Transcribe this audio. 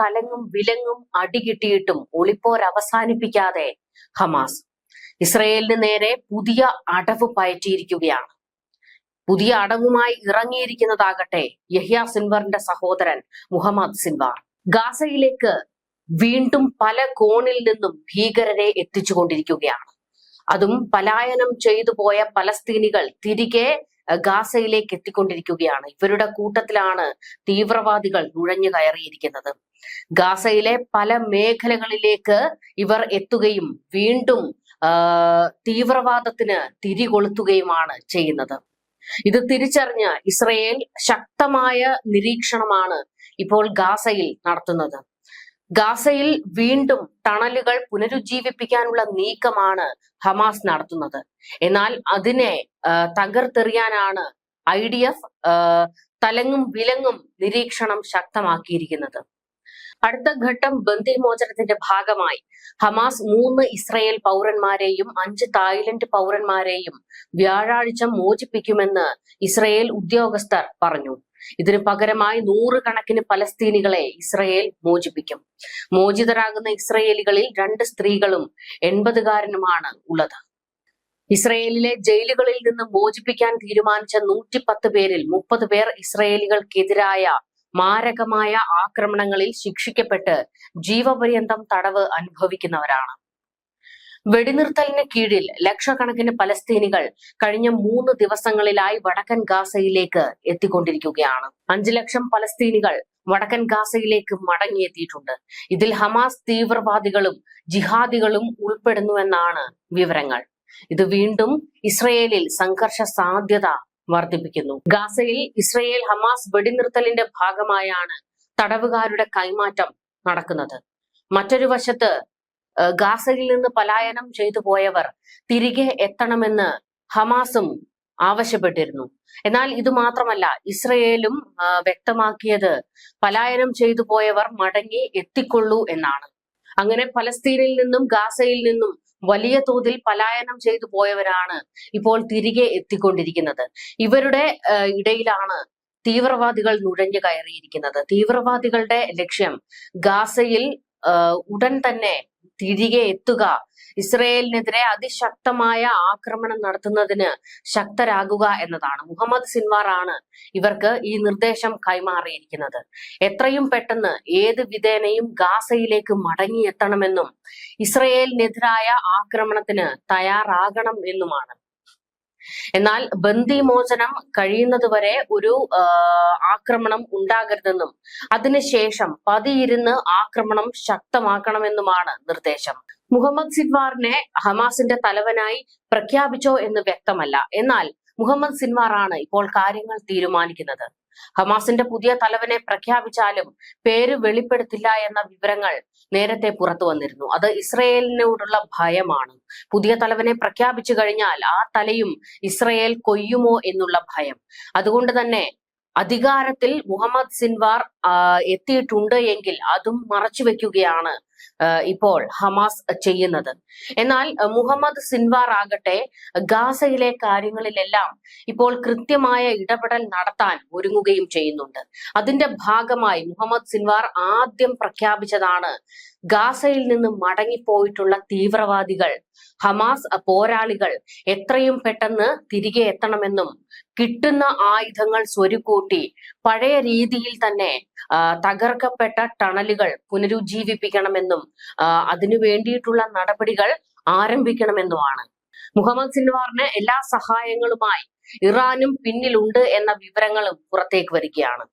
തലങ്ങും വിലങ്ങും അടികിട്ടിയിട്ടും ഒളിപ്പോരവസാനിപ്പിക്കാതെ ഹമാസ് ഇസ്രയേലിന് നേരെ പുതിയ അടവ് പയറ്റിയിരിക്കുകയാണ്. പുതിയ അടവുമായി ഇറങ്ങിയിരിക്കുന്നതാകട്ടെ യഹ്യ സിൻവറിന്റെ സഹോദരൻ മുഹമ്മദ് സിൻവാർ. ഗാസയിലേക്ക് വീണ്ടും പല കോണിൽ നിന്നും ഭീകരരെ എത്തിച്ചുകൊണ്ടിരിക്കുകയാണ്. അതും പലായനം ചെയ്തു പോയ പലസ്തീനികൾ തിരികെ ഗാസയിലേക്ക് എത്തിക്കൊണ്ടിരിക്കുകയാണ്. ഇവരുടെ കൂട്ടത്തിലാണ് തീവ്രവാദികൾ നുഴഞ്ഞു കയറിയിരിക്കുന്നത്. ഗാസയിലെ പല മേഖലകളിലേക്ക് ഇവർ എത്തുകയും വീണ്ടും തീവ്രവാദത്തിന് തിരികൊളുത്തുകയുമാണ് ചെയ്യുന്നത്. ഇത് തിരിച്ചറിഞ്ഞ് ഇസ്രയേൽ ശക്തമായ നിരീക്ഷണമാണ് ഇപ്പോൾ ഗാസയിൽ നടത്തുന്നത്. ഗാസയിൽ വീണ്ടും ടണലുകൾ പുനരുജ്ജീവിപ്പിക്കാനുള്ള നീക്കമാണ് ഹമാസ് നടത്തുന്നത്. എന്നാൽ അതിനെ തകർത്തെറിയാനാണ് IDF തലങ്ങും വിലങ്ങും നിരീക്ഷണം ശക്തമാക്കിയിരിക്കുന്നത്. അടുത്ത ഘട്ടം ബന്ദിമോചനത്തിന്റെ ഭാഗമായി ഹമാസ് 3 ഇസ്രയേൽ പൗരന്മാരെയും 5 തായ്ലൻഡ് പൗരന്മാരെയും വ്യാഴാഴ്ച മോചിപ്പിക്കുമെന്ന് ഇസ്രയേൽ ഉദ്യോഗസ്ഥർ പറഞ്ഞു. ഇതിനു പകരമായി 100 കണക്കിന് പലസ്തീനികളെ ഇസ്രയേൽ മോചിപ്പിക്കും. മോചിതരാകുന്ന ഇസ്രയേലികളിൽ 2 സ്ത്രീകളും 80കാരനുമാണ് ഉള്ളത്. ഇസ്രയേലിലെ ജയിലുകളിൽ നിന്ന് മോചിപ്പിക്കാൻ തീരുമാനിച്ച 110 പേരിൽ 30 പേർ ഇസ്രയേലികൾക്കെതിരായ മാരകമായ ആക്രമണങ്ങളിൽ ശിക്ഷിക്കപ്പെട്ട് ജീവപര്യന്തം തടവ് അനുഭവിക്കുന്നവരാണ്. വെടിനിർത്തലിന് കീഴിൽ ലക്ഷക്കണക്കിന് പലസ്തീനികൾ കഴിഞ്ഞ 3 ദിവസങ്ങളിലായി വടക്കൻ ഗാസയിലേക്ക് എത്തിക്കൊണ്ടിരിക്കുകയാണ്. 5 ലക്ഷം പലസ്തീനികൾ വടക്കൻ ഗാസയിലേക്ക് മടങ്ങിയെത്തിയിട്ടുണ്ട്. ഇതിൽ ഹമാസ് തീവ്രവാദികളും ജിഹാദികളും ഉൾപ്പെടുന്നുവെന്നാണ് വിവരങ്ങൾ. ഇത് വീണ്ടും ഇസ്രയേലിൽ സംഘർഷ സാധ്യത വർദ്ധിപ്പിക്കുന്നു. ഗാസയിൽ ഇസ്രയേൽ ഹമാസ് വെടിനിർത്തലിന്റെ ഭാഗമായാണ് തടവുകാരുടെ കൈമാറ്റം നടക്കുന്നത്. മറ്റൊരു വശത്ത് ഗാസയിൽ നിന്ന് പലായനം ചെയ്തു പോയവർ തിരികെ എത്തണമെന്ന് ഹമാസും ആവശ്യപ്പെട്ടിരുന്നു. എന്നാൽ ഇത് മാത്രമല്ല, ഇസ്രയേലും വ്യക്തമാക്കിയത് പലായനം ചെയ്തു പോയവർ മടങ്ങി എത്തിക്കൊള്ളൂ എന്നാണ്. അങ്ങനെ പലസ്തീനിൽ നിന്നും ഗാസയിൽ നിന്നും വലിയ തോതിൽ പലായനം ചെയ്തു പോയവരാണ് ഇപ്പോൾ തിരികെ എത്തിക്കൊണ്ടിരിക്കുന്നത്. ഇവരുടെ ഇടയിലാണ് തീവ്രവാദികൾ നുഴഞ്ഞു കയറിയിരിക്കുന്നത്. തീവ്രവാദികളുടെ ലക്ഷ്യം ഗാസയിൽ ഉടൻ തന്നെ തിരികെ എത്തുക, ഇസ്രയേലിനെതിരെ അതിശക്തമായ ആക്രമണം നടത്തുന്നതിന് ശക്തരാകുക എന്നതാണ്. മുഹമ്മദ് സിൻവാർ ആണ് ഇവർക്ക് ഈ നിർദ്ദേശം കൈമാറിയിരിക്കുന്നത്. എത്രയും പെട്ടെന്ന് ഏത് വിധേനയും ഗാസയിലേക്ക് മടങ്ങിയെത്തണമെന്നും ഇസ്രയേലിനെതിരായ ആക്രമണത്തിന് തയ്യാറാകണം എന്നുമാണ്. എന്നാൽ ബന്ദിമോചനം കഴിയുന്നതുവരെ ഒരു ആക്രമണം ഉണ്ടാകരുതെന്നും അതിനുശേഷം പതിയിരുന്ന് ആക്രമണം ശക്തമാക്കണമെന്നുമാണ് നിർദ്ദേശം. മുഹമ്മദ് സിൻവാറിനെ ഹമാസിന്റെ തലവനായി പ്രഖ്യാപിച്ചോ എന്ന് വ്യക്തമല്ല. എന്നാൽ മുഹമ്മദ് സിൻവാർ ആണ് ഇപ്പോൾ കാര്യങ്ങൾ തീരുമാനിക്കുന്നത്. ഹമാസിന്റെ പുതിയ തലവനെ പ്രഖ്യാപിച്ചാലും പേര് വെളിപ്പെടുത്തില്ല എന്ന വിവരങ്ങൾ നേരത്തെ പുറത്തു വന്നിരുന്നു. അത് ഇസ്രയേലിനോടുള്ള ഭയമാണ്. പുതിയ തലവനെ പ്രഖ്യാപിച്ചു കഴിഞ്ഞാൽ ആ തലയും ഇസ്രയേൽ കൊയ്യുമോ എന്നുള്ള ഭയം. അതുകൊണ്ട് തന്നെ അധികാരത്തിൽ മുഹമ്മദ് സിൻവാർ എത്തിയിട്ടുണ്ട് എങ്കിൽ അതും മറച്ചുവെക്കുകയാണ് ഇപ്പോൾ ഹമാസ് ചെയ്യുന്നത്. എന്നാൽ മുഹമ്മദ് സിൻവാർ ആകട്ടെ ഗാസയിലെ കാര്യങ്ങളിലെല്ലാം ഇപ്പോൾ കൃത്യമായ ഇടപെടൽ നടത്താൻ ഒരുങ്ങുകയും ചെയ്യുന്നുണ്ട്. അതിന്റെ ഭാഗമായി മുഹമ്മദ് സിൻവാർ ആദ്യം പ്രഖ്യാപിച്ചതാണ് ഗാസയിൽ നിന്ന് മടങ്ങിപ്പോയിട്ടുള്ള തീവ്രവാദികൾ, ഹമാസ് പോരാളികൾ എത്രയും പെട്ടെന്ന് തിരികെ എത്തണമെന്നും കിട്ടുന്ന ആയുധങ്ങൾ സ്വരുക്കൂട്ടി പഴയ രീതിയിൽ തന്നെ തകർക്കപ്പെട്ട ടണലുകൾ പുനരുജ്ജീവിപ്പിക്കണമെന്നും അതിനു വേണ്ടിയിട്ടുള്ള നടപടികൾ ആരംഭിക്കണമെന്നുമാണ്. മുഹമ്മദ് സിൻവാറിന് എല്ലാ സഹായങ്ങളുമായി ഇറാനും പിന്നിലുണ്ട് എന്ന വിവരങ്ങളും പുറത്തേക്ക് വരികയാണ്.